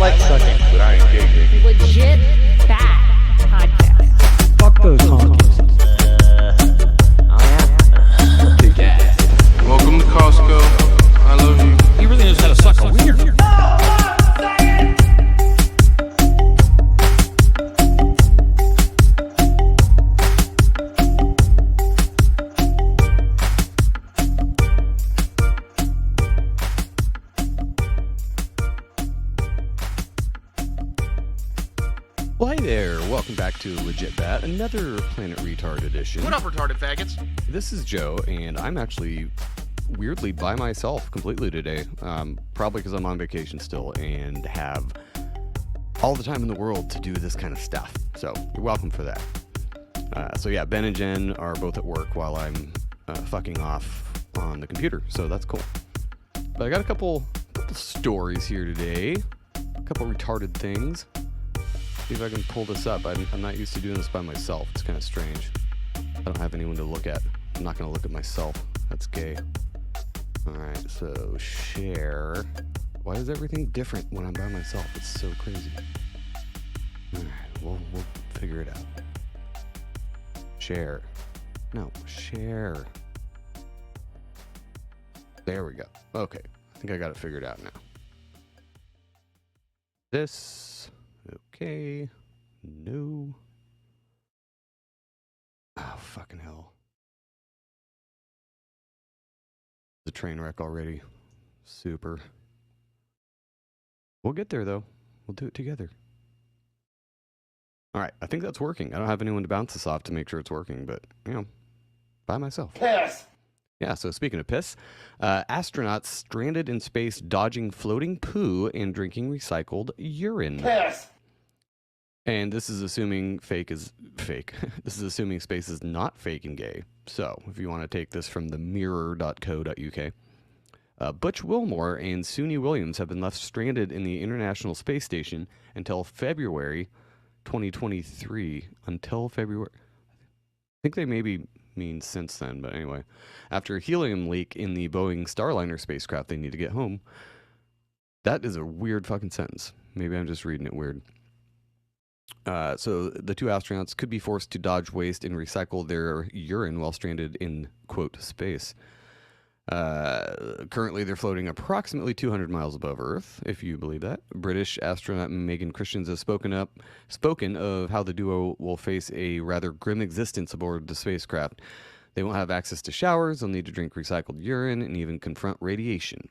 like sucking. But I ain't gay. Legit bad podcast. Fuck those honkies. Welcome to Costco. I love you. He really knows how to suck a wiener. Well, hey there. Welcome back to Legit Bat, another Planet Retard edition. What up, retarded faggots? This is Joe, and I'm actually weirdly by myself completely today. Probably because I'm on vacation still and have all the time in the world to do this kind of stuff. So you're welcome for that. So yeah, Ben and Jen are both at work while I'm fucking off on the computer. So that's cool. But I got a couple stories here today. A couple retarded things. See if I can pull this up. I'm not used to doing this by myself. It's kind of strange. I don't have anyone to look at. I'm not going to look at myself. That's gay. Alright, so share. Why is everything different when I'm by myself? It's so crazy. Alright, we'll figure it out. Share. No, share. There we go. Okay, I think I got it figured out now. This... Okay. No. Oh, fucking hell. The train wreck already. Super. We'll get there, though. We'll do it together. All right. I think that's working. I don't have anyone to bounce this off to make sure it's working, but, you know, by myself. Piss. Yeah, so speaking of piss, astronauts stranded in space dodging floating poo and drinking recycled urine. Piss. And this is assuming fake is fake. This is assuming space is not fake and gay. So, if you want to take this from the mirror.co.uk, Butch Wilmore and Suni Williams have been left stranded in the International Space Station until February 2023. Until February. I think they maybe mean since then, but anyway. After a helium leak in the Boeing Starliner spacecraft, they need to get home. That is a weird fucking sentence. Maybe I'm just reading it weird. So the two astronauts could be forced to dodge waste and recycle their urine while stranded in, quote, space. Currently, they're floating approximately 200 miles above Earth, if you believe that. British astronaut Megan Christians has spoken of how the duo will face a rather grim existence aboard the spacecraft. They won't have access to showers, they'll need to drink recycled urine, and even confront radiation.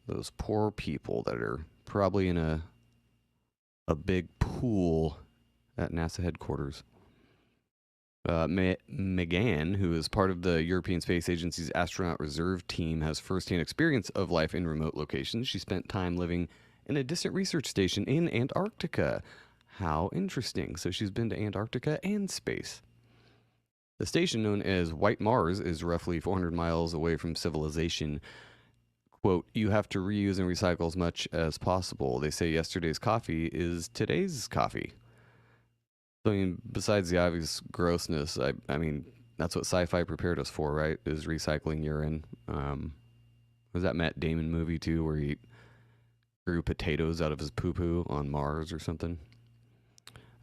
Those poor people that are probably in a big pool at NASA headquarters. Megan, who is part of the European Space Agency's astronaut reserve team, has firsthand experience of life in remote locations. She spent time living in a distant research station in Antarctica. How interesting. So she's been to Antarctica and space. The station, known as White Mars, is roughly 400 miles away from civilization. Quote, you have to reuse and recycle as much as possible. They say yesterday's coffee is today's coffee. So, I mean, besides the obvious grossness, I mean, that's what sci-fi prepared us for, right? Is recycling urine. Was that Matt Damon movie, too, where he grew potatoes out of his poo-poo on Mars or something?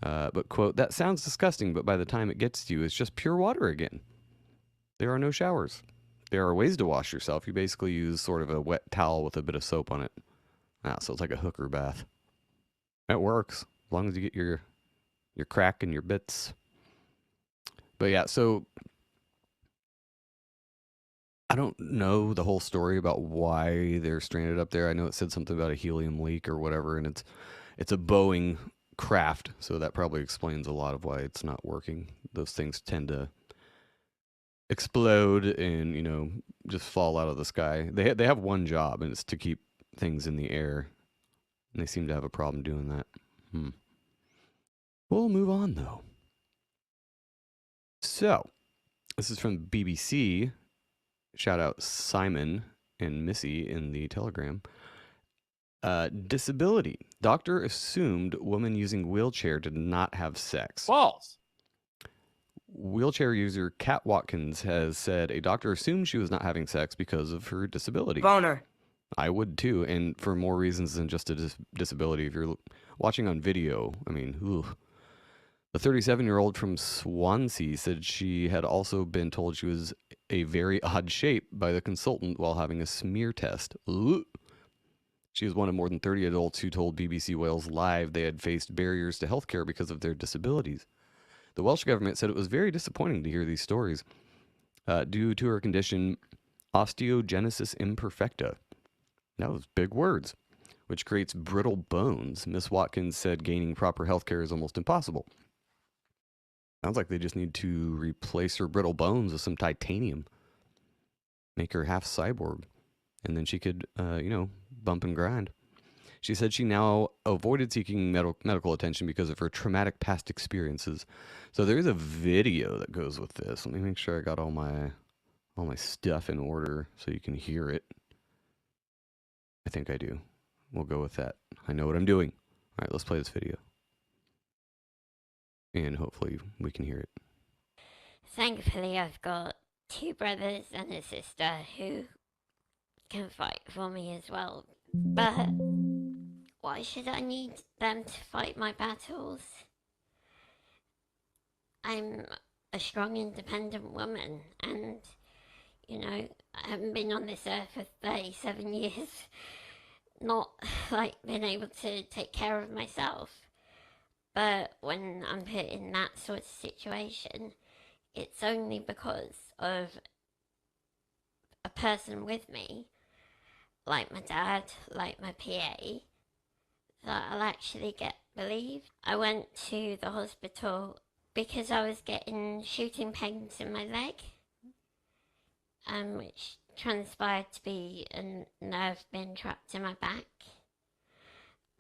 But, quote, that sounds disgusting, but by the time it gets to you, it's just pure water again. There are no showers. There are ways to wash yourself. You basically use sort of a wet towel with a bit of soap on it. So it's like a hooker bath. It works, as long as you get your crack and your bits. But yeah, so I don't know the whole story about why they're stranded up there. I know it said something about a helium leak or whatever, and it's a Boeing craft, so that probably explains a lot of why it's not working. Those things tend to explode and, you know, just fall out of the sky. They have one job, and it's to keep things in the air, and they seem to have a problem doing that. We'll move on, though. So, this is from BBC. Shout out Simon and Missy in the Telegram. Disability. Doctor assumed woman using wheelchair did not have sex. Balls. Wheelchair user Kat Watkins has said a doctor assumed she was not having sex because of her disability. Boner. I would too, and for more reasons than just a disability. If you're watching on video, I mean, ugh. The 37-year-old from Swansea said she had also been told she was a very odd shape by the consultant while having a smear test. Ugh. She was one of more than 30 adults who told BBC Wales Live they had faced barriers to healthcare because of their disabilities. The Welsh government said it was very disappointing to hear these stories. Due to her condition, osteogenesis imperfecta. That was big words. Which creates brittle bones. Miss Watkins said gaining proper healthcare is almost impossible. Sounds like they just need to replace her brittle bones with some titanium. Make her half cyborg. And then she could, bump and grind. She said she now avoided seeking medical attention because of her traumatic past experiences. So there is a video that goes with this. Let me make sure I got all my stuff in order so you can hear it. I think I do. We'll go with that. I know what I'm doing. All right, let's play this video. And hopefully we can hear it. Thankfully, I've got 2 brothers and a sister who can fight for me as well. But why should I need them to fight my battles? I'm a strong, independent woman, and, I haven't been on this earth for 37 years, not, been able to take care of myself. But when I'm put in that sort of situation, it's only because of a person with me, like my dad, like my PA, that I'll actually get believed. I went to the hospital because I was getting shooting pains in my leg, which transpired to be a nerve being trapped in my back.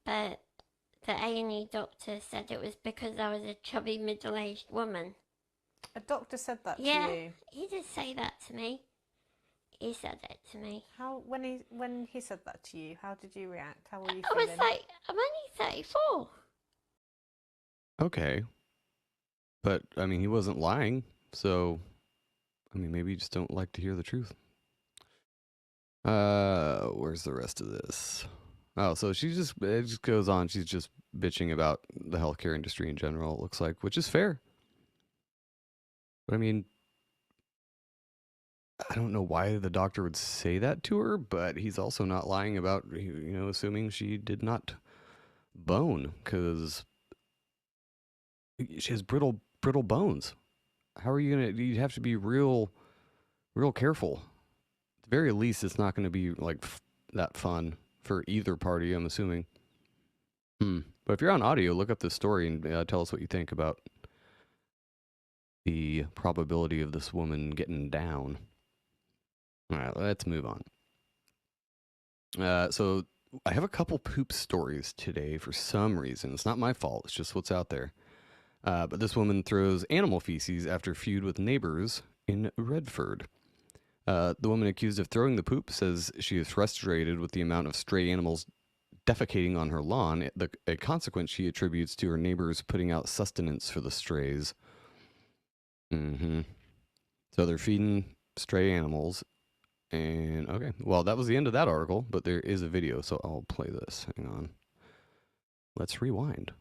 But the A&E doctor said it was because I was a chubby middle-aged woman. A doctor said that to you? Yeah, he did say that to me. He said it to me. How when he said that to you, how did you react? How were you feeling? I was like, I'm only 34. Okay. But, I mean, he wasn't lying, so, I mean, maybe you just don't like to hear the truth. Where's the rest of this? Oh, so it just goes on. She's just bitching about the healthcare industry in general, it looks like, which is fair. But, I mean, I don't know why the doctor would say that to her, but he's also not lying about, assuming she did not bone, because she has brittle bones. How are you you'd have to be real careful. At the very least, it's not going to be that fun for either party, I'm assuming. But if you're on audio, look up this story and tell us what you think about the probability of this woman getting down. All right, let's move on. So I have a couple poop stories today for some reason. It's not my fault. It's just what's out there. But this woman throws animal feces after feud with neighbors in Redford. The woman accused of throwing the poop says she is frustrated with the amount of stray animals defecating on her lawn, a consequence she attributes to her neighbors putting out sustenance for the strays. So they're feeding stray animals. And, okay, well, that was the end of that article, but there is a video, so I'll play this. Hang on. Let's rewind.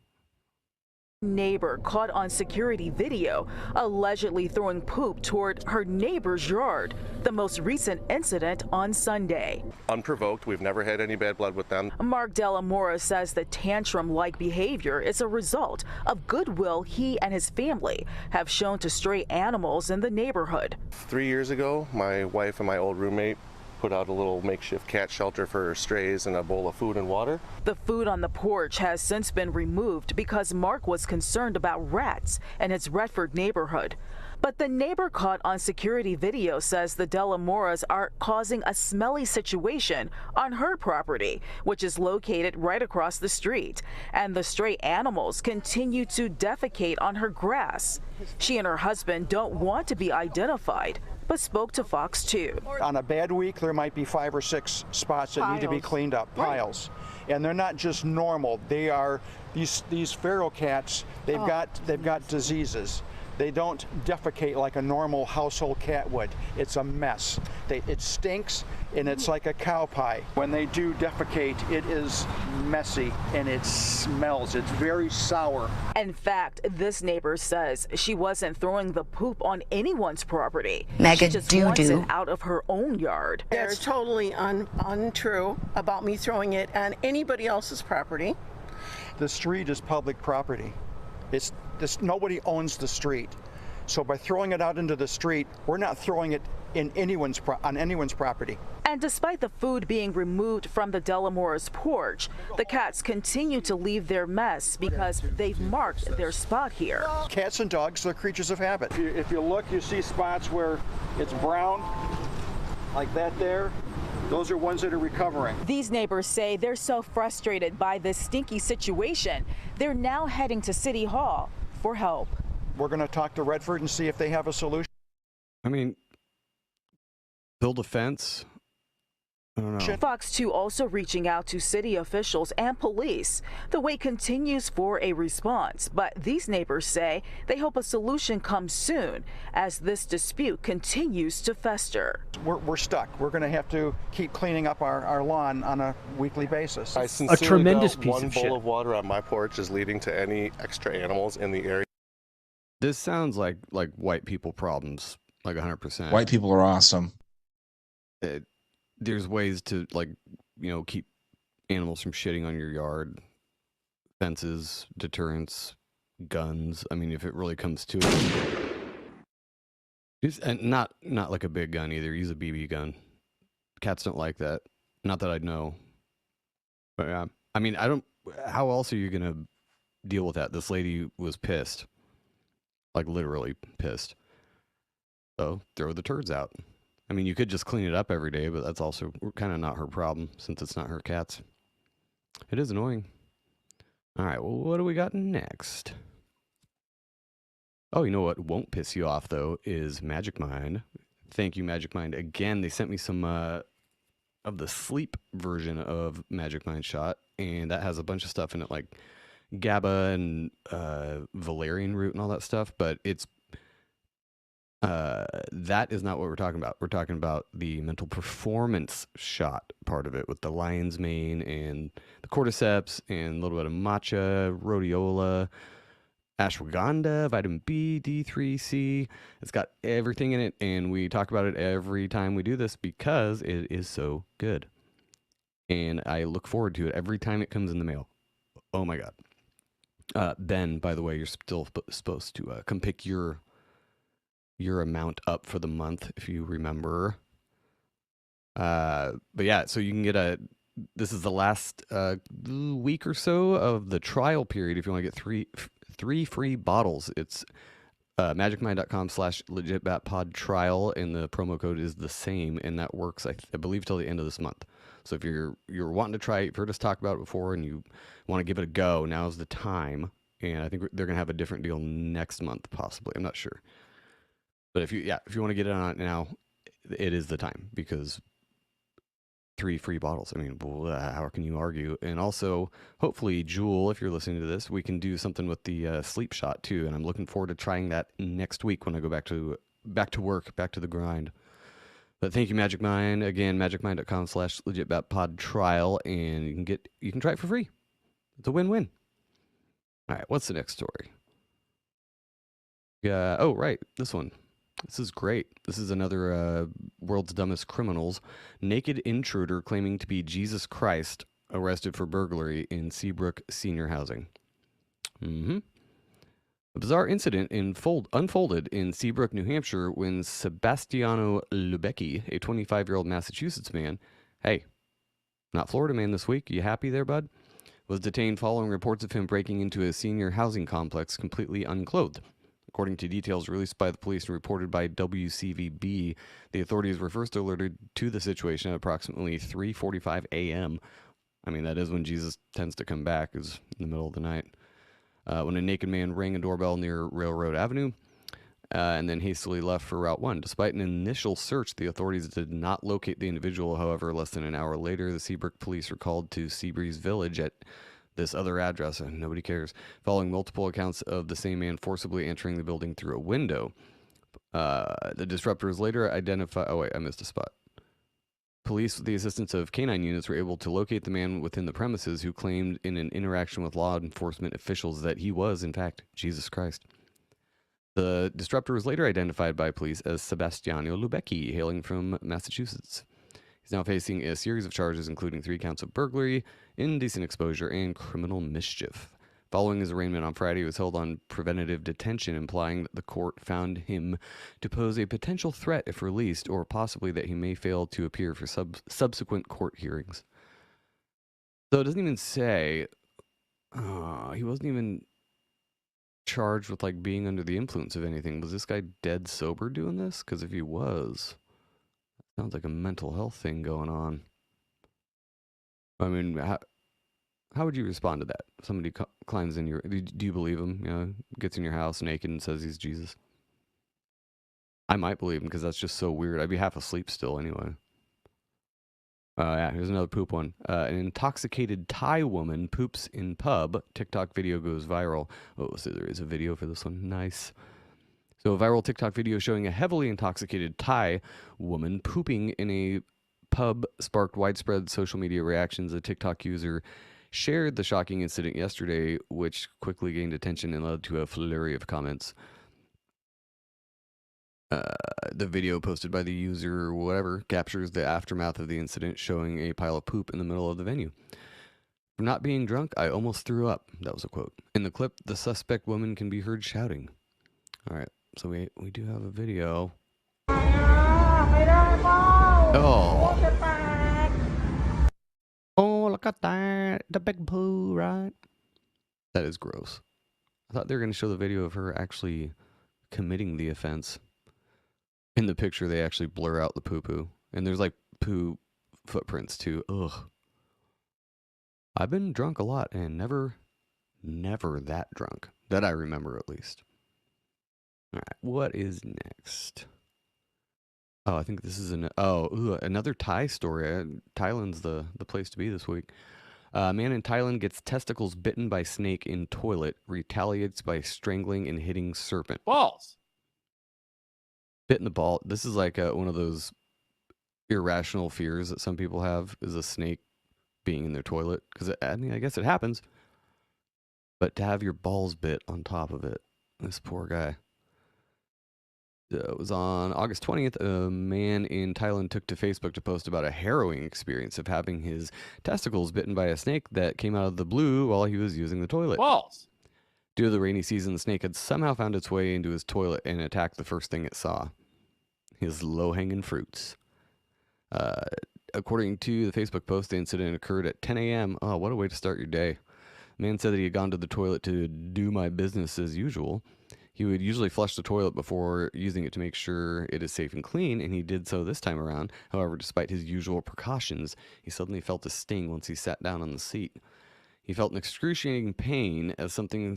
Neighbor caught on security video allegedly throwing poop toward her neighbor's yard. The most recent incident on Sunday. Unprovoked, we've never had any bad blood with them. Mark Delamora says the tantrum-like behavior is a result of goodwill he and his family have shown to stray animals in the neighborhood. 3 years ago, my wife and my old roommate put out a little makeshift cat shelter for strays and a bowl of food and water. The food on the porch has since been removed because Mark was concerned about rats in his Redford neighborhood. But the neighbor caught on security video says the Delamoras are causing a smelly situation on her property, which is located right across the street. And the stray animals continue to defecate on her grass. She and her husband don't want to be identified, but spoke to Fox 2. On a bad week, there might be 5 or 6 spots that need to be cleaned up, piles. And they're not just normal, they are These feral cats, they've got diseases. They don't defecate like a normal household cat would. It's a mess. It stinks, and it's like a cow pie. When they do defecate, it is messy and it smells. It's very sour. In fact, this neighbor says she wasn't throwing the poop on anyone's property. Mega she just wants it doo-doo. out of her own yard. They're totally untrue about me throwing it on anybody else's property. The street is public property. Nobody owns the street. So by throwing it out into the street, we're not throwing it in on anyone's property. And despite the food being removed from the Delamora's porch, the cats continue to leave their mess because they've marked their spot here. Cats and dogs, they're creatures of habit. If you look, you see spots where it's brown, like that there. Those are ones that are recovering. These neighbors say they're so frustrated by this stinky situation, they're now heading to City Hall for help. We're going to talk to Redford and see if they have a solution. I mean, build a fence. I don't know. Fox 2 also reaching out to city officials and police. The wait continues for a response, but these neighbors say they hope a solution comes soon as this dispute continues to fester. We're stuck. We're going to have to keep cleaning up our lawn on a weekly basis. I sincerely tremendous doubt piece one of bowl shit. of water on my porch is leading to any extra animals in the area. This sounds like white people problems, like 100%. White people are awesome. There's ways to keep animals from shitting on your yard. Fences, deterrents, guns. I mean, if it really comes to it, and not like a big gun either. Use a BB gun. Cats don't like that. Not that I'd know. But yeah, I mean, I don't. How else are you gonna deal with that? This lady was pissed, like literally pissed. So throw the turds out. I mean, you could just clean it up every day, but that's also kind of not her problem since it's not her cats. It is annoying. All right, well, what do we got next? Oh, you know what won't piss you off, though, is Magic Mind. Thank you, Magic Mind. Again, they sent me some of the sleep version of Magic Mind Shot, and that has a bunch of stuff in it, like GABA and valerian root and all that stuff, but it's that is not what we're talking about. We're talking about the mental performance shot part of it with the lion's mane and the cordyceps and a little bit of matcha, rhodiola, ashwagandha, vitamin B, D3, C. It's got everything in it, and we talk about it every time we do this because it is so good. And I look forward to it every time it comes in the mail. Oh my God. Ben, by the way, you're still supposed to come pick your amount up for the month, if you remember. But yeah, so you can get this is the last week or so of the trial period if you want to get three free bottles. It's magicmind.com/legitbatpod trial, and the promo code is the same, and that works, I believe, till the end of this month. So if you're wanting to try it, you've heard us talk about it before, and you want to give it a go, now's the time. And I think they're going to have a different deal next month, possibly. I'm not sure. But if you want to get it on it now, it is the time, because 3 free bottles. I mean, how can you argue? And also, hopefully, Jewel, if you're listening to this, we can do something with the sleep shot too. And I'm looking forward to trying that next week when I go back to work, back to the grind. But thank you, Magic Mind. Again, magicmind.com/legitbatpod trial, and you can try it for free. It's a win-win. All right, what's the next story? Oh, right, this one. This is great. This is another World's Dumbest Criminals. Naked intruder claiming to be Jesus Christ arrested for burglary in Seabrook Senior Housing. A bizarre incident unfolded in Seabrook, New Hampshire, when Sebastiano Lubecki, a 25-year-old Massachusetts man, hey, not Florida man this week, you happy there, bud? Was detained following reports of him breaking into a senior housing complex completely unclothed. According to details released by the police and reported by WCVB, the authorities were first alerted to the situation at approximately 3:45 a.m. I mean, that is when Jesus tends to come back, is in the middle of the night. When a naked man rang a doorbell near Railroad Avenue and then hastily left for Route 1. Despite an initial search, the authorities did not locate the individual. However, less than an hour later, the Seabrook police were called to Seabreeze Village at this other address, and nobody cares. Following multiple accounts of the same man forcibly entering the building through a window. The disruptor was later identified. Oh, wait, I missed a spot. Police, with the assistance of canine units, were able to locate the man within the premises who claimed in an interaction with law enforcement officials that he was, in fact, Jesus Christ. The disruptor was later identified by police as Sebastiano Lubecki, hailing from Massachusetts. He's now facing a series of charges, including 3 counts of burglary, indecent exposure, and criminal mischief. Following his arraignment on Friday, he was held on preventative detention, implying that the court found him to pose a potential threat if released, or possibly that he may fail to appear for subsequent court hearings. So it doesn't even say, he wasn't even charged with like being under the influence of anything. Was this guy dead sober doing this? Because if he was, sounds like a mental health thing going on. I mean, how would you respond to that? Somebody climbs in your... Do you believe him? You know, gets in your house naked and says he's Jesus? I might believe him because that's just so weird. I'd be half asleep still anyway. Yeah, here's another poop one. An intoxicated Thai woman poops in pub. TikTok video goes viral. Oh, so there is a video for this one. Nice. So a viral TikTok video showing a heavily intoxicated Thai woman pooping in a pub sparked widespread social media reactions. A TikTok user shared the shocking incident yesterday, which quickly gained attention and led to a flurry of comments. The video posted by the user, whatever, captures the aftermath of the incident, showing a pile of poop in the middle of the venue. "For not being drunk, I almost threw up." That was a quote. In the clip, the suspect woman can be heard shouting. All right, so we do have a video. Oh, look at that. The big poo, right? That is gross. I thought they were going to show the video of her actually committing the offense. In the picture, they actually blur out the poo-poo. And there's like poo footprints too. Ugh. I've been drunk a lot and never that drunk. That I remember at least. All right, what is next? Oh, I think this is another Thai story. Thailand's the place to be this week. A man in Thailand gets testicles bitten by snake in toilet, retaliates by strangling and hitting serpent. Balls. Bit in the ball. This is like one of those irrational fears that some people have, is a snake being in their toilet. Because, I mean, I guess it happens. But to have your balls bit on top of it, this poor guy. It was on August 20th, a man in Thailand took to Facebook to post about a harrowing experience of having his testicles bitten by a snake that came out of the blue while he was using the toilet. Balls. Due to the rainy season, the snake had somehow found its way into his toilet and attacked the first thing it saw. His low-hanging fruits. According to the Facebook post, the incident occurred at 10 a.m. Oh, what a way to start your day. The man said that he had gone to the toilet to do my business as usual. He would usually flush the toilet before using it to make sure it is safe and clean, and he did so this time around. However, despite his usual precautions, he suddenly felt a sting once he sat down on the seat. He felt an excruciating pain as something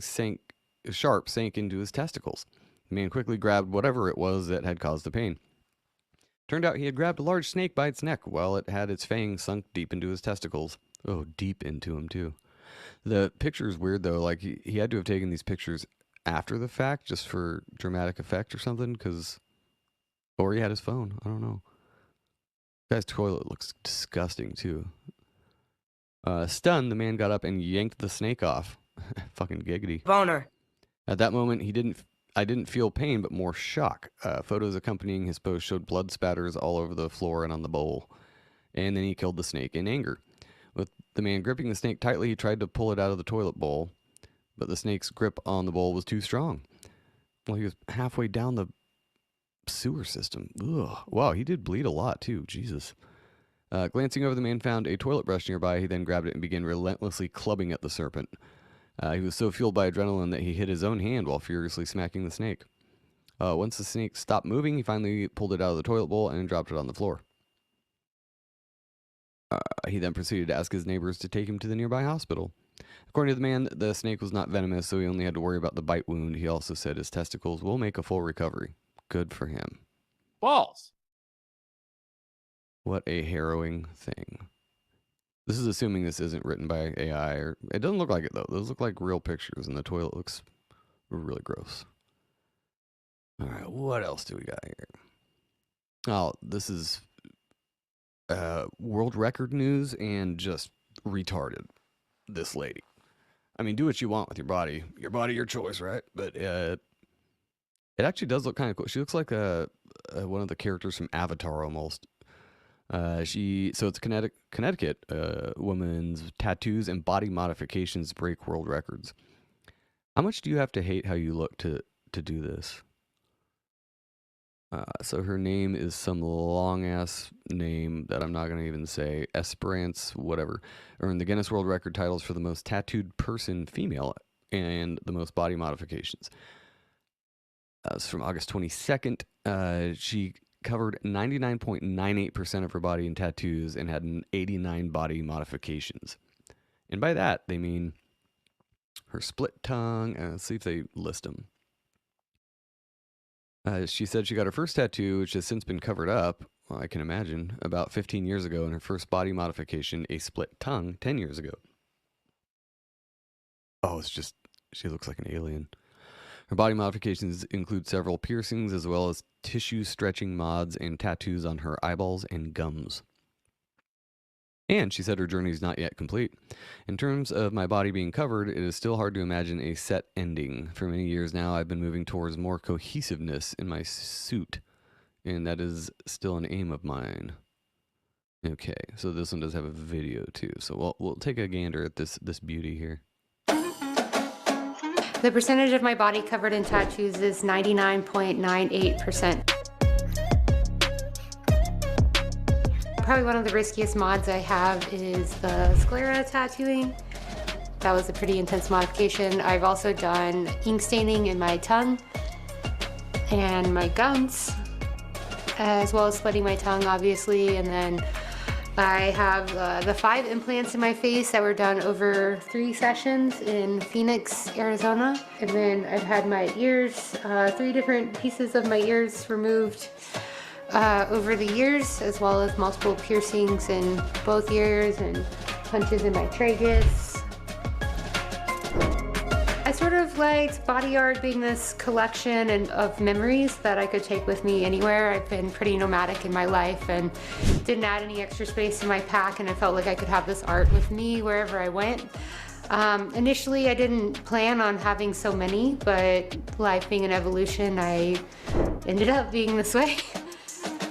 sharp sank into his testicles. The man quickly grabbed whatever it was that had caused the pain. Turned out he had grabbed a large snake by its neck while it had its fangs sunk deep into his testicles. Oh, deep into him, too. The picture is weird, though. Like, he had to have taken these pictures after the fact, just for dramatic effect or something, or he had his phone. I don't know. The guy's toilet looks disgusting, too. Stunned, the man got up and yanked the snake off. Fucking giggity. Boner. At that moment, I didn't feel pain, but more shock. Photos accompanying his post showed blood spatters all over the floor and on the bowl. And then he killed the snake in anger. With the man gripping the snake tightly, he tried to pull it out of the toilet bowl, but the snake's grip on the bowl was too strong. Well, he was halfway down the sewer system. Ugh. Wow, he did bleed a lot, too. Jesus. Glancing over, the man found a toilet brush nearby. He then grabbed it and began relentlessly clubbing at the serpent. He was so fueled by adrenaline that he hit his own hand while furiously smacking the snake. Once the snake stopped moving, he finally pulled it out of the toilet bowl and dropped it on the floor. He then proceeded to ask his neighbors to take him to the nearby hospital. According to the man, the snake was not venomous, so he only had to worry about the bite wound. He also said his testicles will make a full recovery. Good for him. Balls. What a harrowing thing. This is assuming this isn't written by AI, or it doesn't look like it though. Those look like real pictures, and the toilet looks really gross. All right, what else do we got here? Oh, this is world record news and just retarded. This lady. I mean, do what you want with your body. Your body, your choice, right? But it actually does look kind of cool. She looks like one of the characters from Avatar almost. So it's Connecticut woman's tattoos and body modifications break world records. How much do you have to hate how you look to do this? So her name is some long ass name that I'm not gonna even say. Esperance, whatever. Earned the Guinness World Record titles for the most tattooed person, female, and the most body modifications. It's from August 22nd. She covered 99.98% of her body in tattoos and had 89 body modifications. And by that, they mean her split tongue. Let's see if they list them. She said she got her first tattoo, which has since been covered up, well, I can imagine, about 15 years ago, and her first body modification, a split tongue, 10 years ago. Oh, it's just, she looks like an alien. Her body modifications include several piercings, as well as tissue stretching mods and tattoos on her eyeballs and gums. And she said her journey is not yet complete. In terms of my body being covered, it is still hard to imagine a set ending. For many years now, I've been moving towards more cohesiveness in my suit, and that is still an aim of mine. Okay, so this one does have a video too. So we'll take a gander at this beauty here. The percentage of my body covered in tattoos is 99.98%. Probably one of the riskiest mods I have is the sclera tattooing. That was a pretty intense modification. I've also done ink staining in my tongue and my gums, as well as splitting my tongue, obviously. And then I have the 5 implants in my face that were done over 3 sessions in Phoenix, Arizona. And then I've had my ears, 3 different pieces of my ears removed over the years, as well as multiple piercings in both ears and punches in my tragus. I sort of liked body art being this collection of memories that I could take with me anywhere. I've been pretty nomadic in my life and didn't add any extra space in my pack, and I felt like I could have this art with me wherever I went. Initially, I didn't plan on having so many, but life being an evolution, I ended up being this way.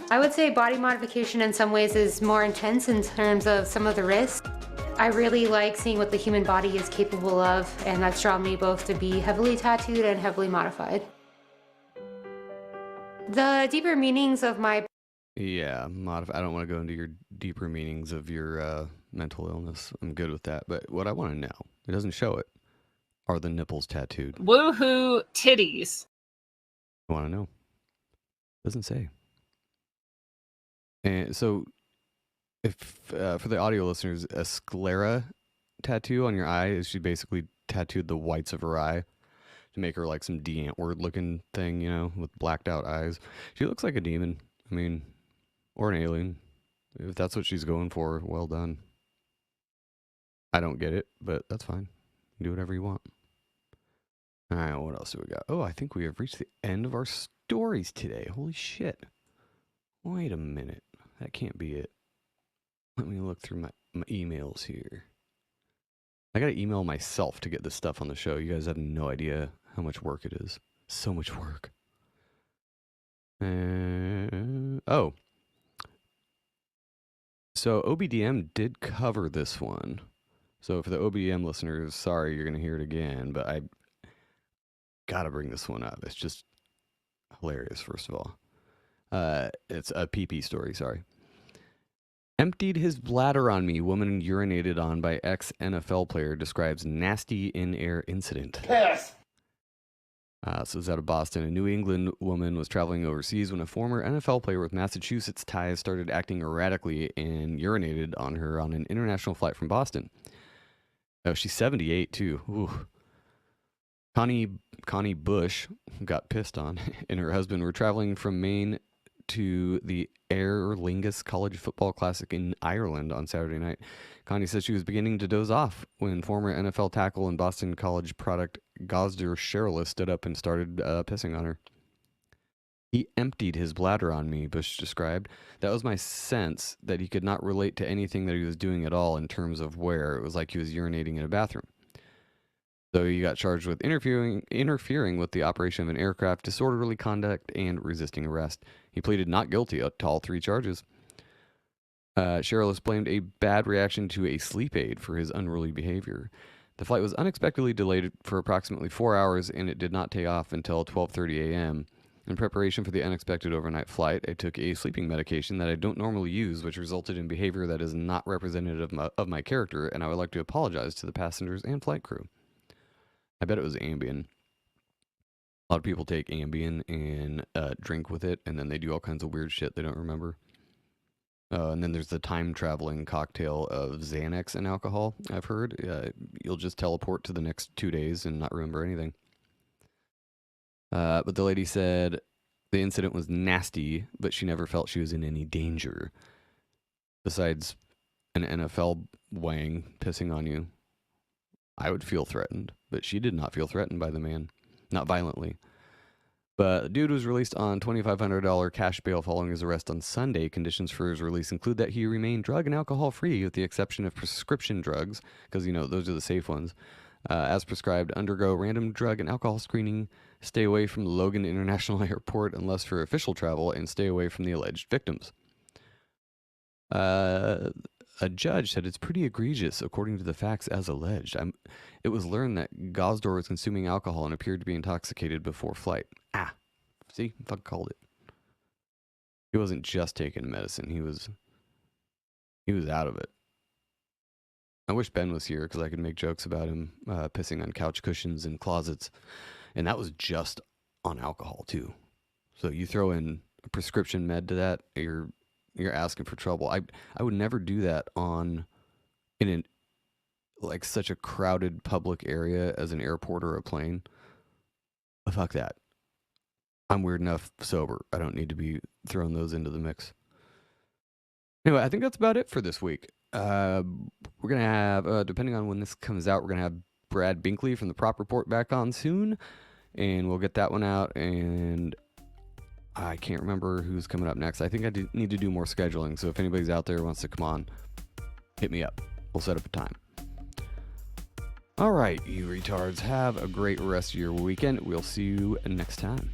I would say body modification in some ways is more intense in terms of some of the risks. I really like seeing what the human body is capable of, and that's drawn me both to be heavily tattooed and heavily modified. The deeper meanings of my... Yeah, I don't want to go into your deeper meanings of your mental illness. I'm good with that. But what I want to know, it doesn't show it, are the nipples tattooed? Woohoo titties. I want to know. Doesn't say. And so, if for the audio listeners, a sclera tattoo on your eye is she basically tattooed the whites of her eye to make her like some D-Antword looking thing, you know, with blacked out eyes. She looks like a demon. I mean, or an alien. If that's what she's going for, well done. I don't get it, but that's fine. Do whatever you want. All right, what else do we got? Oh, I think we have reached the end of our stories today. Holy shit. Wait a minute. That can't be it. Let me look through my emails here. I gotta email myself to get this stuff on the show. You guys have no idea how much work it is. So much work. Oh. So OBDM did cover this one. So for the OBDM listeners, sorry you're gonna hear it again, but I gotta bring this one up. It's just hilarious, first of all. It's a PP story, sorry. Emptied his bladder on me. Woman urinated on by ex-NFL player describes nasty in-air incident. Piss! So it's out of Boston. A New England woman was traveling overseas when a former NFL player with Massachusetts ties started acting erratically and urinated on her on an international flight from Boston. Oh, she's 78 too. Ooh. Connie Bush got pissed on, and her husband were traveling from Maine to the Aer Lingus College Football Classic in Ireland on Saturday night. Connie says she was beginning to doze off when former NFL tackle and Boston College product Gosder Sherrillis stood up and started pissing on her. He emptied his bladder on me, Bush described. That was my sense that he could not relate to anything that he was doing at all in terms of where. It was like he was urinating in a bathroom. So he got charged with interfering with the operation of an aircraft, disorderly conduct, and resisting arrest. He pleaded not guilty to all 3 charges. Sherrillis blamed a bad reaction to a sleep aid for his unruly behavior. The flight was unexpectedly delayed for approximately 4 hours, and it did not take off until 12:30 a.m. In preparation for the unexpected overnight flight, I took a sleeping medication that I don't normally use, which resulted in behavior that is not representative of my character, and I would like to apologize to the passengers and flight crew. I bet it was Ambien. A lot of people take Ambien and drink with it, and then they do all kinds of weird shit they don't remember. And then there's the time-traveling cocktail of Xanax and alcohol, I've heard. You'll just teleport to the next 2 days and not remember anything. But the lady said the incident was nasty, but she never felt she was in any danger. Besides an NFL wang pissing on you, I would feel threatened, but she did not feel threatened by the man. Not violently. But the dude was released on $2,500 cash bail following his arrest on Sunday. Conditions for his release include that he remain drug and alcohol free with the exception of prescription drugs, because, you know, those are the safe ones. As prescribed, undergo random drug and alcohol screening, stay away from Logan International Airport unless for official travel, and stay away from the alleged victims. A judge said it's pretty egregious, according to the facts as alleged. It was learned that Gosdor was consuming alcohol and appeared to be intoxicated before flight. See? Fuck called it. He wasn't just taking medicine. He was out of it. I wish Ben was here because I could make jokes about him pissing on couch cushions and closets. And that was just on alcohol, too. So you throw in a prescription med to that, you're asking for trouble. I would never do that in such a crowded public area as an airport or a plane. Fuck that. I'm weird enough sober. I don't need to be throwing those into the mix. Anyway, I think that's about it for this week. We're going to have, depending on when this comes out, we're going to have Brad Binkley from the Prop Report back on soon. And we'll get that one out. And I can't remember who's coming up next. I think I need to do more scheduling. So if anybody's out there who wants to come on, hit me up. We'll set up a time. All right, you retards. Have a great rest of your weekend. We'll see you next time.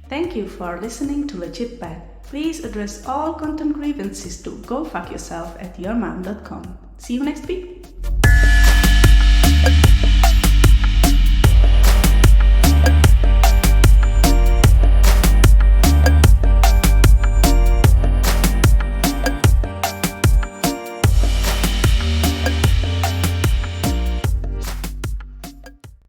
Thank you for listening to Legit Bad. Please address all content grievances to gofuckyourself@yourmom.com. See you next week.